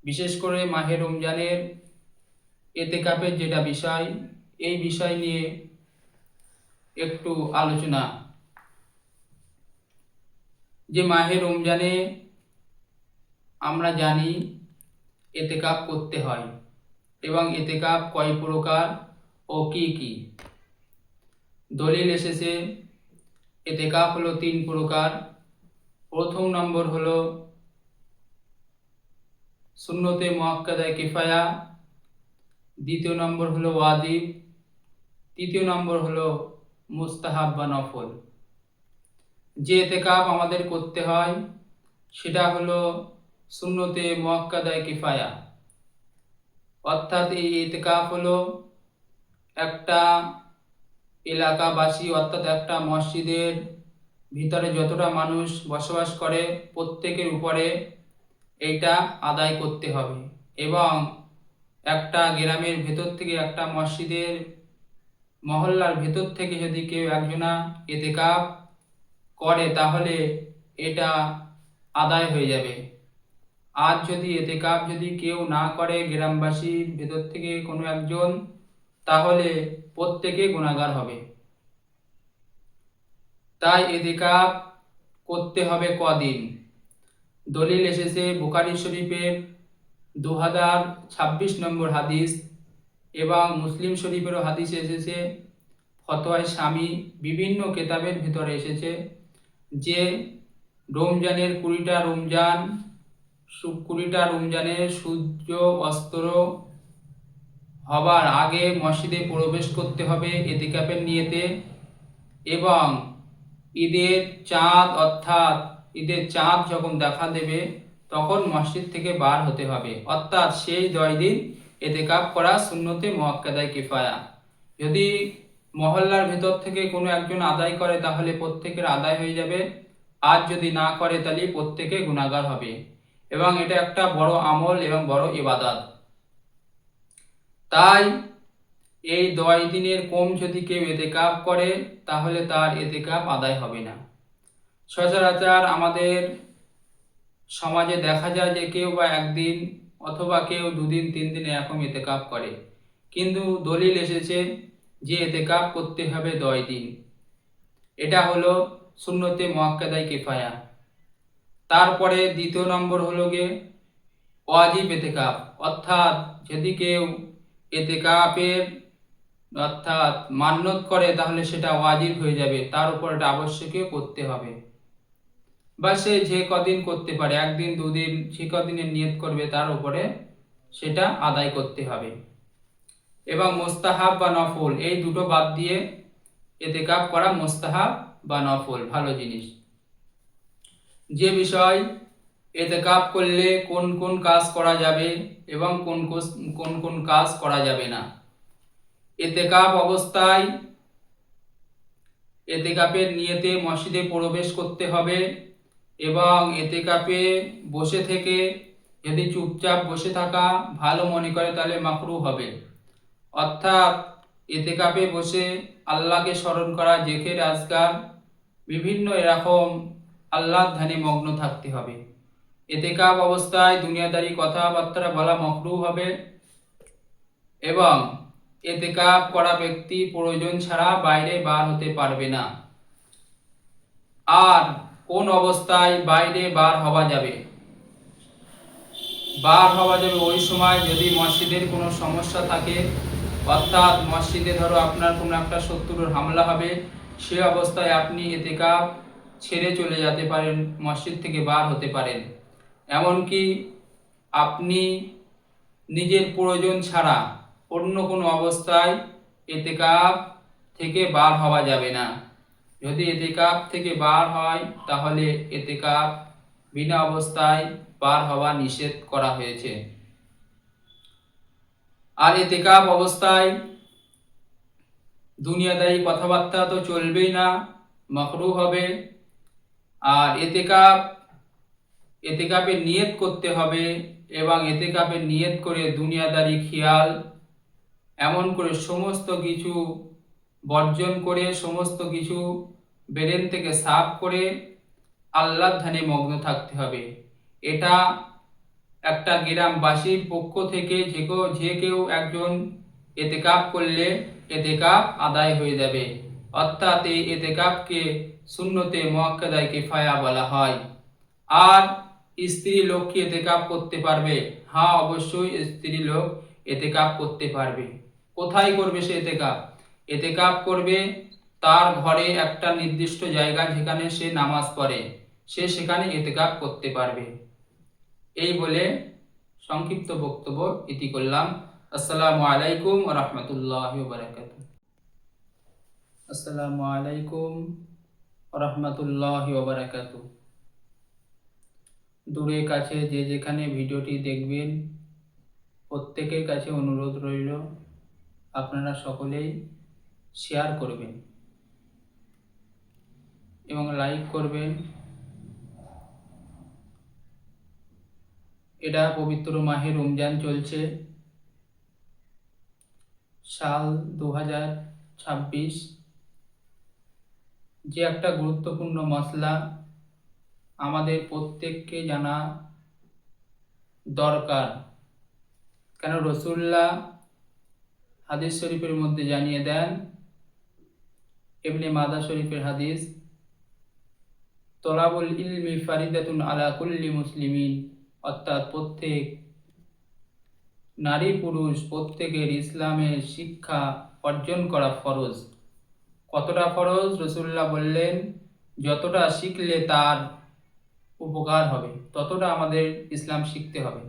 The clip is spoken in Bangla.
বিশেষ করে মাহে রমজানের এতেকাফের যেটা বিষয়, এই বিষয় নিয়ে একটু আলোচনা। যে মাহে রমজানে আমরা জানি এতেকাফ করতে হয় এবং এতেকাফ কয় প্রকার ও কি কি। দলিল এসেছে এতেকাফ হলো 3 প্রকার। প্রথম নম্বর হলো সুন্নতে মুআক্কাদা কিফায়া, দ্বিতীয় নম্বর হলো ওয়াজিব, তৃতীয় নম্বর হলো মুস্তাহাব বা নফল। যে এতেকাফ আমাদের করতে হয় সেটা হলো সুন্নতে মুআক্কাদা কিফায়া, অর্থাৎ এই এতেকাফ হলো একটা এলাকাবাসী অর্থাৎ একটা মসজিদের ভিতরে যতটা মানুষ বসবাস করে প্রত্যেকের উপরে এইটা আদায় করতে হবে। এবং একটা গ্রামের ভেতর থেকে, একটা মসজিদের মহল্লার ভেতর থেকে যদি কেউ একজনা এতেকাফ করে তাহলে এটা আদায় হয়ে যাবে। আর যদি এতেকাফ যদি কেউ না করে গ্রামবাসীর ভেতর থেকে কোনো একজন, তাহলে প্রত্যেকে গুনাহগার হবে। তাই এতেকাফ করতে হবে কদিন। দলিল এসেছে বুখারী শরীফের 2026 নম্বর হাদিস এবং মুসলিম শরীফেরও হাদিস এসেছে, ফতোয়ায়ে শামী, বিভিন্ন কেতাবের ভিতরে এসেছে যে রমজানের 20টা রমজানের সূর্য অস্ত হবার আগে মসজিদে প্রবেশ করতে হবে এতেকাফের নিয়তে, এবং ঈদের চাঁদ যখন দেখা দেবে তখন মসজিদ থেকে বার হতে হবে। অর্থাৎ সেই 10 দিন এতেকাফ করা সুন্নতে মুআক্কাদা কিফায়া। যদি মহল্লার ভেতর থেকে কোনো একজন আদায় করে তাহলে প্রত্যেকের আদায় হয়ে যাবে, আর যদি না করে তাহলে প্রত্যেকে গুনাহগার হবে। এবং এটা একটা বড় আমল এবং বড় ইবাদত। তাই এই 10 দিনের কম যদি কেউ এতেকাফ করে তাহলে তার এতেকাফ আদায় হবে না। সচরাচর আমাদের সমাজে দেখা যায় যে কেউ বা একদিন অথবা কেউ 2 দিন 3 দিন এরকম এতেকাফ করে, কিন্তু দলিল এসেছে যে এতেকাফ করতে হবে 10 দিন। এটা হলো সুন্নতে মুআক্কাদা কিফায়া। তারপরে দ্বিতীয় নম্বর হলো গিয়ে ওয়াজিব এতেকাফ, অর্থাৎ যদি কেউ এতেকাফের অর্থাৎ মান্যত করে তাহলে সেটা ওয়াজিব হয়ে যাবে, তার উপর এটা আবশ্যকীয় করতে হবে। বা সে যে কদিন করতে পারে, 1 দিন 2 দিন, যে কদিনের নিয়ত করবে তার উপরে সেটা আদায় করতে হবে। এবং মুস্তাহাব বা নফল, এই দুটো বাদ দিয়ে এতেকাফ করা মুস্তাহাব বা নফল ভালো জিনিস। যে বিষয় এতেকাফ করলে কোন কোন কাজ করা যাবে এবং কোন কোন কাজ করা যাবে না। এতেকাফ অবস্থায় এতেকাফের নিয়তে মসজিদে প্রবেশ করতে হবে এবং এতেকাফে বসে থেকে যদি চুপচাপ বসে থাকা ভালো মনে করে তাহলে মাকরুহ হবে। অর্থাৎ এতেকাফে বসে আল্লাহকে স্মরণ করা, জিকির আজকার, বিভিন্ন এরকম আল্লাহর ধ্যানে মগ্ন থাকতে হবে। এতেকাফ অবস্থায় দুনিয়াদারি কথাবার্তা বলা মাকরুহ হবে এবং এতেকাফ করা ব্যক্তি প্রয়োজন ছাড়া বাইরে বার হতে পারবে না। আর কোন অবস্থায় বাইরে বার হওয়া যাবে ওই সময় যদি মসজিদের কোনো সমস্যা থাকে, অর্থাৎ মসজিদে ধরো আপনার কোনো একটা শত্রুর হামলা হবে, সে অবস্থায় আপনি এতেকাফ ছেড়ে চলে যেতে পারেন, মসজিদ থেকে বার হতে পারেন। এমনকি আপনি নিজের প্রয়োজন ছাড়া অন্য কোনো অবস্থায় এতেকাফ থেকে বার হওয়া যাবে না। যদি এতেকাফ থেকে বার হয় তাহলে এতেকাফ বিনা অবস্থায় বার হওয়া নিষেধ করা হয়েছে। আর এতেকাফ অবস্থায় দুনিয়াদারি কথাবার্তা তো চলবেই না, মাকরুহ হবে। আর এতেকাফের নিয়ত করতে হবে এবং এতেকাফের নিয়ত করে দুনিয়াদারি খেয়াল এমন করে সমস্ত কিছু বর্জন করে, সমস্ত কিছু ব্রেন থেকে সাফ করে আল্লাহর ধ্যানে মগ্ন থাকতে হবে। এটা একটা গ্রামবাসীর পক্ষ থেকে যে কেউ একজন এতেকাফ করলে এতেকাফ আদায় হয়ে যাবে। অর্থাৎ এই এতেকাফকে সুন্নতে মুআক্কাদায়ে কিফায়া বলা হয়। আর স্ত্রী লোক কি এতেকাফ করতে পারবে? হ্যাঁ, অবশ্যই স্ত্রী লোক এতেকাফ করতে পারবে। কোথায় করবে সে এতেকাফ? এতেকাফ করবে তার ঘরে একটা নির্দিষ্ট জায়গা যেখানে সে নামাজ পড়ে, সে সেখানে এতেকাফ করতে পারবে। এই বলে সংক্ষিপ্ত বক্তব্য ইতি করলাম। আসসালামু আলাইকুম ওয়া রাহমাতুল্লাহি ওয়া বারাকাতুহু। আসসালামু আলাইকুম ওয়া রাহমাতুল্লাহি ওয়া বারাকাতুহু। দূরে কাছে যে যেখানে ভিডিওটি দেখবেন, প্রত্যেকের কাছে অনুরোধ রইল আপনারা সকলেই শেয়ার করবেন এবং লাইক করবেন। এটা পবিত্র মাহে রমজান চলছে, সাল 2026, যে একটা গুরুত্বপূর্ণ মসলা আমাদের প্রত্যেককে জানা দরকার। কেন রাসূলুল্লাহ হাদিস শরীফের মধ্যে জানিয়ে দেন, ইবনে মাজাহ শরীফের হাদিস, তলাবুল ইলমি ফারিদাতুন আলা কুল্লি মুসলিমিন, অর্থাৎ প্রত্যেক নারী পুরুষ প্রত্যেকের ইসলামের শিক্ষা অর্জন করা ফরজ। কতটা ফরজ? রাসূলুল্লাহ বললেন, যতটা শিখলে তার উপকার হবে ততটা আমাদের ইসলাম শিখতে হবে।